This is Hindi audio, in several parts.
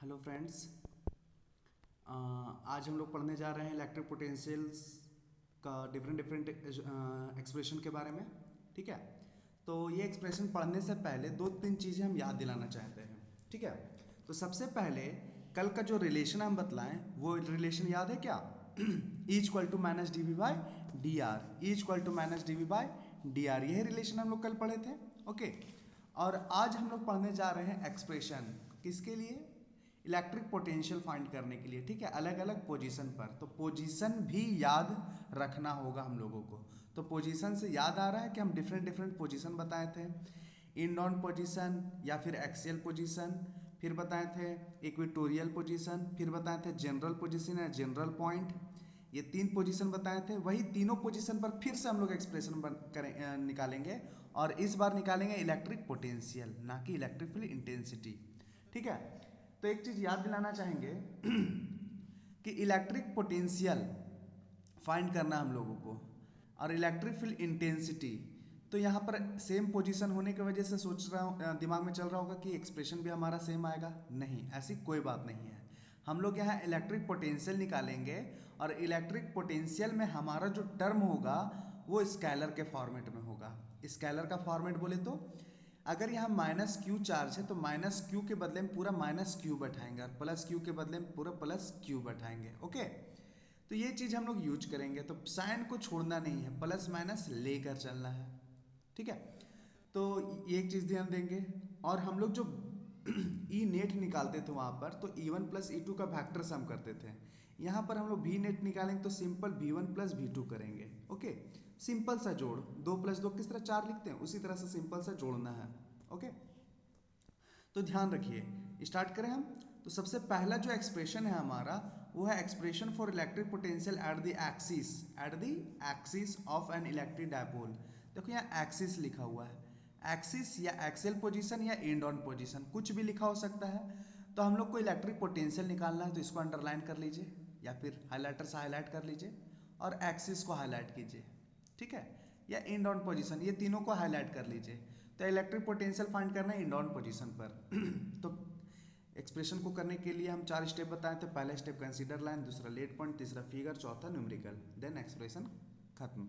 Hello friends. आज हम लोग पढ़ने जा रहे हैं इलेक्ट्रिक पोटेंशियल्स का डिफरेंट डिफरेंट एक्सप्रेशन के बारे में। ठीक है, तो ये एक्सप्रेशन पढ़ने से पहले दो तीन चीज़ें हम याद दिलाना चाहते हैं। ठीक है, तो सबसे पहले कल का जो रिलेशन हम बतलाएं वो रिलेशन याद है क्या? E equal to minus D V by D R, E equal to minus D V by D R, यही रिलेशन हम लोग कल पढ़े थे। ओके, और आज हम लोग पढ़ने जा रहे हैं एक्सप्रेशन किसके लिए? इलेक्ट्रिक पोटेंशियल फाइंड करने के लिए। ठीक है, अलग अलग पोजीशन पर, तो पोजीशन भी याद रखना होगा हम लोगों को। तो पोजीशन से याद आ रहा है कि हम डिफरेंट डिफरेंट पोजीशन बताए थे, इनडाउन पोजीशन या फिर एक्सियल पोजीशन, फिर बताए थे इक्वेटोरियल पोजीशन, फिर बताए थे जनरल पोजीशन या जनरल पॉइंट। ये तीन पोजीशन बताए थे, वही तीनों पोजीशन पर फिर से हम लोग एक्सप्रेशन निकालेंगे, और इस बार निकालेंगे इलेक्ट्रिक पोटेंशियल, ना कि इलेक्ट्रिक फील्ड इंटेंसिटी। ठीक है, तो एक चीज याद दिलाना चाहेंगे कि इलेक्ट्रिक पोटेंशियल फाइंड करना हम लोगों को, और इलेक्ट्रिक फील्ड इंटेंसिटी। तो यहाँ पर सेम पोजीशन होने की वजह से सोच रहा हूँ, दिमाग में चल रहा होगा कि एक्सप्रेशन भी हमारा सेम आएगा। नहीं, ऐसी कोई बात नहीं है। हम लोग यहाँ इलेक्ट्रिक पोटेंशियल निकालेंगे, और इलेक्ट्रिक पोटेंशियल में हमारा जो टर्म होगा वो स्केलर के फॉर्मेट में होगा। स्केलर का फॉर्मेट बोले तो अगर यहाँ माइनस क्यू चार्ज है तो माइनस क्यू के बदले में पूरा माइनस क्यू बैठाएंगे, और प्लस क्यू के बदले में पूरा प्लस क्यू बैठाएंगे। ओके, तो ये चीज हम लोग यूज करेंगे, तो साइन को छोड़ना नहीं है, प्लस माइनस लेकर चलना है। ठीक है, तो ये एक चीज ध्यान देंगे। और हम लोग जो ई नेट निकालते थे वहां पर, तो E one plus E two का फैक्टर सम करते थे। यहाँ पर हम लोग वी नेट निकालेंगे तो simple V one plus V two करेंगे। ओके, सिंपल सा जोड़, दो प्लस दो किस तरह चार लिखते हैं, उसी तरह से सिंपल सा जोड़ना है। ओके, तो ध्यान रखिए, स्टार्ट करें हम। तो सबसे पहला जो एक्सप्रेशन है हमारा वो है expression for electric potential at the axis of an electric dipole. देखो यहाँ एक्सिस लिखा हुआ है, एक्सिस या एक्सेल पोजीशन या एंड ऑन पोजीशन कुछ भी लिखा हो सकता है। तो हम लोग को इलेक्ट्रिक पोटेंशियल निकालना है, तो इसको अंडरलाइन कर लीजिए या फिर हाईलाइटर से हाईलाइट कर लीजिए, और एक्सिस को हाईलाइट कीजिए। ठीक है, या इंड ऑन पोजीशन, ये तीनों को हाईलाइट कर लीजिए। तो इलेक्ट्रिक पोटेंशियल फाइंड करना है इंड ऑन पोजीशन पर। तो एक्सप्रेशन को करने के लिए हम चार स्टेप बताए थे। पहला स्टेप कंसीडर लाइन, दूसरा लेट पॉइंट, तीसरा फिगर, चौथा न्यूमेरिकल, देन एक्सप्रेशन खत्म।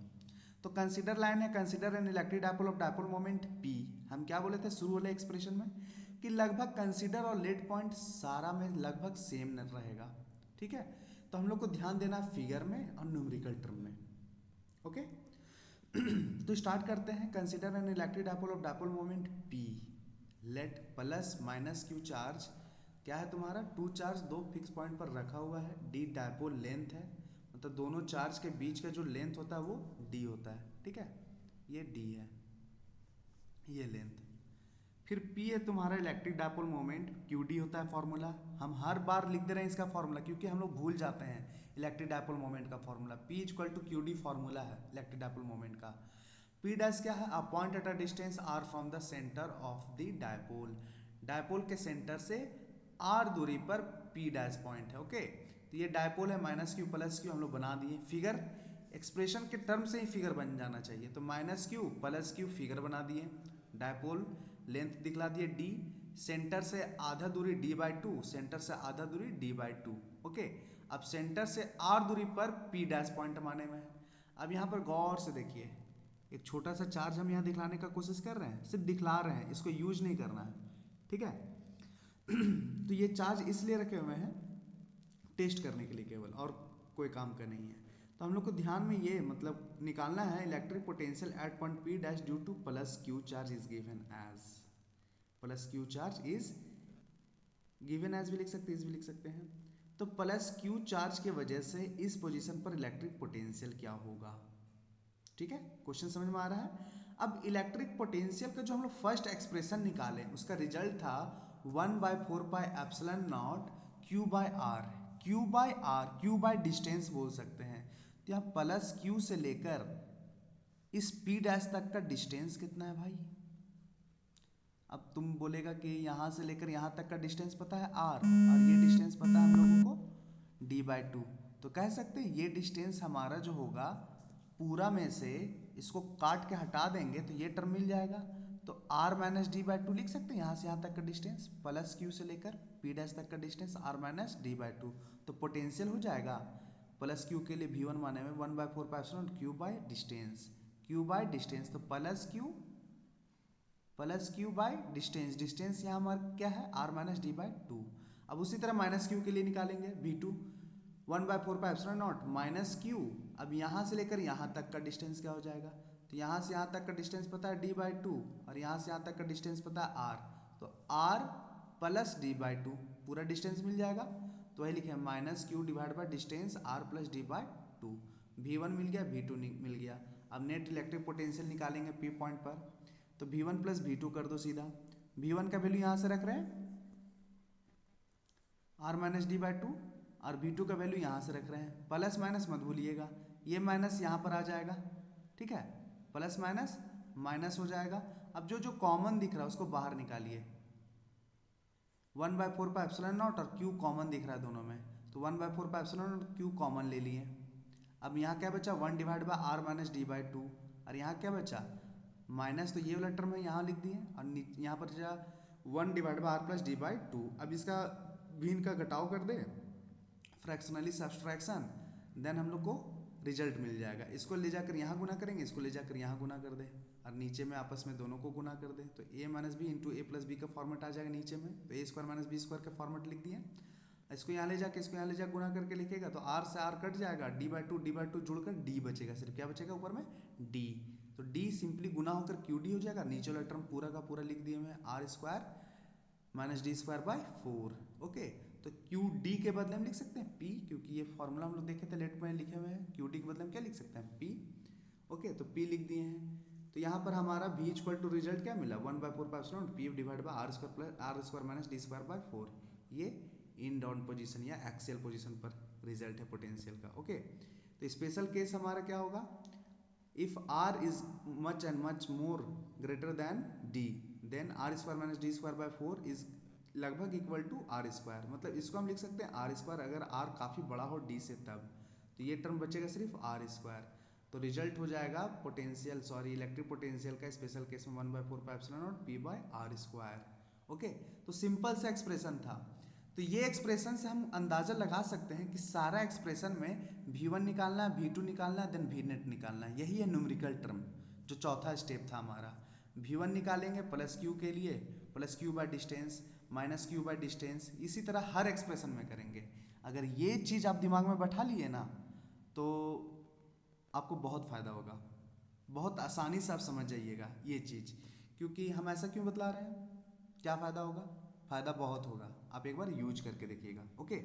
तो कंसीडर लाइन है, consider an electric dipole of dipole moment P. हम क्या बोले थे शुरू वाले एक्सप्रेशन में कि लगभग कंसीडर और लेट पॉइंट सारा में लगभग सेम न रहेगा। ठीक है, तो हम लोग को ध्यान देना फिगर में और न्यूमेरिकल टर्म में। ओके, तो स्टार्ट करते हैं। Consider an electric dipole of dipole moment P, late plus minus Q charge क्या है तुम्हारा, टू चार्ज दो फिक्स पॉइंट पर रखा हुआ है, डी डायपोल लेंथ है, मतलब दोनों चार्ज के बीच का जो लेंथ होता है वो डी होता है। ठीक है, ये डी है, ये लेंथ। फिर P है तुम्हारा इलेक्ट्रिक डायपोल मोमेंट, QD होता है फॉर्मूला। हम हर बार लिख दे रहे हैं इसका फॉर्मूला क्योंकि हम लोग भूल जाते हैं इलेक्ट्रिक डायपोल मोमेंट का formula. P equal to QD formula है इलेक्ट्रिक डायपोल मोमेंट का। P डैश क्या है, a point at a distance R from the centre of the dipole. Dipole के सेंटर से R दूरी पर P डैश पॉइंट है। ओके, तो ये डायपोल है, माइनस क्यू प्लस क्यू हम लोग बना दिए। फिगर एक्सप्रेशन के टर्म से ही फिगर बन जाना चाहिए, तो minus Q plus Q figure बना दिए। डायपोल लेंथ दिखला दिए डी, सेंटर से आधा दूरी डी बाई टू, सेंटर से आधा दूरी डी बाई टू। ओके, अब सेंटर से आर दूरी पर पी डैश पॉइंट माने में है। अब यहाँ पर गौर से देखिए, एक छोटा सा चार्ज हम यहाँ दिखलाने का कोशिश कर रहे हैं, सिर्फ दिखला रहे हैं, इसको यूज नहीं करना है। ठीक है, तो ये चार्ज इसलिए रखे हुए हैं टेस्ट करने के लिए केवल, और कोई काम का नहीं है। तो हम लोग को ध्यान में ये मतलब निकालना है electric potential at point P dash due to plus Q charge is given as, plus Q charge is given as भी लिख सकते हैं, इज भी लिख सकते हैं। तो प्लस क्यू चार्ज के वजह से इस पोजीशन पर इलेक्ट्रिक पोटेंशियल क्या होगा। ठीक है, क्वेश्चन समझ में आ रहा है। अब इलेक्ट्रिक पोटेंशियल का जो हम लोग फर्स्ट एक्सप्रेशन निकाले उसका रिजल्ट था 1/4πε0 Q by R. Q by R, Q by distance बोल सकते हैं। तो यहाँ प्लस क्यू से लेकर इस पी डैश तक का डिस्टेंस कितना है भाई? अब तुम बोलेगा कि यहाँ से लेकर यहाँ तक का डिस्टेंस पता है आर, और ये डिस्टेंस पता है हम लोगों को डी बाई टू। तो कह सकते हैं ये डिस्टेंस हमारा जो होगा पूरा में से इसको काट के हटा देंगे तो ये टर्म मिल जाएगा। तो r minus D by two लिख सकते हैं, यहाँ से यहाँ तक का डिस्टेंस प्लस q से लेकर p डैश तक का distance r minus D by two. तो पोटेंशियल हो जाएगा प्लस q के लिए v1 माने में 1/4 pi epsilon q by distance तो प्लस q बाई डिस्टेंस यहाँ हमारा क्या है r minus D by two. अब उसी तरह माइनस q के लिए निकालेंगे v2 1/4 pi epsilon not minus q। अब यहाँ से लेकर यहाँ तक का डिस्टेंस क्या हो जाएगा, तो यहाँ से यहाँ तक का डिस्टेंस पता है d बाई टू और यहाँ से यहाँ तक का डिस्टेंस पता है r, तो r plus d by two पूरा डिस्टेंस मिल जाएगा। तो वही लिखे minus Q divide by distance r plus D by two. v1 मिल गया, v2 मिल गया। अब नेट इलेक्ट्रिक पोटेंशियल निकालेंगे p पॉइंट पर, तो v1 प्लस v2 कर दो सीधा। v1 का वैल्यू यहाँ से रख रहे हैं r minus D by two और v2 का वैल्यू यहाँ से रख रहे हैं। प्लस माइनस मत भूलिएगा, ये माइनस यहाँ पर आ जाएगा, ठीक है, प्लस माइनस माइनस हो जाएगा। अब जो जो कॉमन दिख रहा है उसको बाहर निकालिए, 1/4 पाई एप्सिलॉन नॉट और q कॉमन दिख रहा है दोनों में, तो 1/4 pi epsilon not q common ले लिए। अब यहाँ क्या बचा 1 divide by r minus D by two और यहाँ क्या बचा माइनस, तो ये वाला टर्म है यहाँ लिख दिए और यहाँ पर जा 1 divide by r plus D by two. अब इसका भिन्न का घटाव कर दे फ्रैक्शनली सब्सट्रैक्शन, देन हम लोग को रिजल्ट मिल जाएगा। इसको ले जाकर यहाँ गुना करेंगे, इसको ले जाकर यहाँ गुना कर दे और नीचे में आपस में दोनों को गुना कर दे, तो a minus B into A plus B का फॉर्मेट आ जाएगा नीचे में, तो A square minus B square का फॉर्मेट लिख दिए। इसको यहाँ ले जाकर इसको यहाँ ले जाकर गुना करके लिखेगा तो r से r कट जाएगा, d बाई टू जुड़कर d बचेगा, सिर्फ क्या बचेगा ऊपर में d, तो d सिंपली गुना होकर qd हो जाएगा। नीचे वाला टर्म पूरा का पूरा लिख दिए मैं r square minus D square by four. Okay, तो क्यू डी के बदले हम लिख सकते हैं p, क्योंकि ये फॉर्मूला हम लोग देखे थे लेट में लिखे हुए हैं, क्यू डी के बदले हम क्या लिख सकते हैं p। ओके, तो p लिख दिए हैं। तो यहाँ पर हमारा v इक्वल टू रिजल्ट क्या मिला 1/4 pi epsilon p divide by r square plus r square minus D square by four. ये इन डाउन पोजीशन या एक्सियल पोजीशन पर रिजल्ट है पोटेंशियल का। ओके, तो स्पेशल केस हमारा क्या होगा, if r is much and much more greater than d then r square minus D square by four is लगभग इक्वल टू r स्क्वायर। मतलब इसको हम लिख सकते हैं r स्क्वायर अगर r काफ़ी बड़ा हो d से तब, तो ये टर्म बचेगा सिर्फ r स्क्वायर। तो रिजल्ट हो जाएगा पोटेंशियल इलेक्ट्रिक पोटेंशियल का स्पेशल केस में 1/4 pi epsilon not p by r square. Okay, तो सिंपल सा एक्सप्रेशन था। तो ये एक्सप्रेशन से हम अंदाज़ा लगा सकते हैं कि सारा एक्सप्रेशन में v1 निकालना है, v2 निकालना है, देन v नेट निकालना है। यही है न्यूमेरिकल टर्म, जो चौथा स्टेप था हमारा। v1 निकालेंगे प्लस q के लिए, plus q by distance minus q by distance, इसी तरह हर एक्सप्रेशन में करेंगे। अगर ये चीज़ आप दिमाग में बैठा लिए ना तो आपको बहुत फ़ायदा होगा, बहुत आसानी से आप समझ जाइएगा ये चीज़। क्योंकि हम ऐसा क्यों बतला रहे हैं, क्या फ़ायदा होगा, फ़ायदा बहुत होगा, आप एक बार यूज करके देखिएगा। ओके।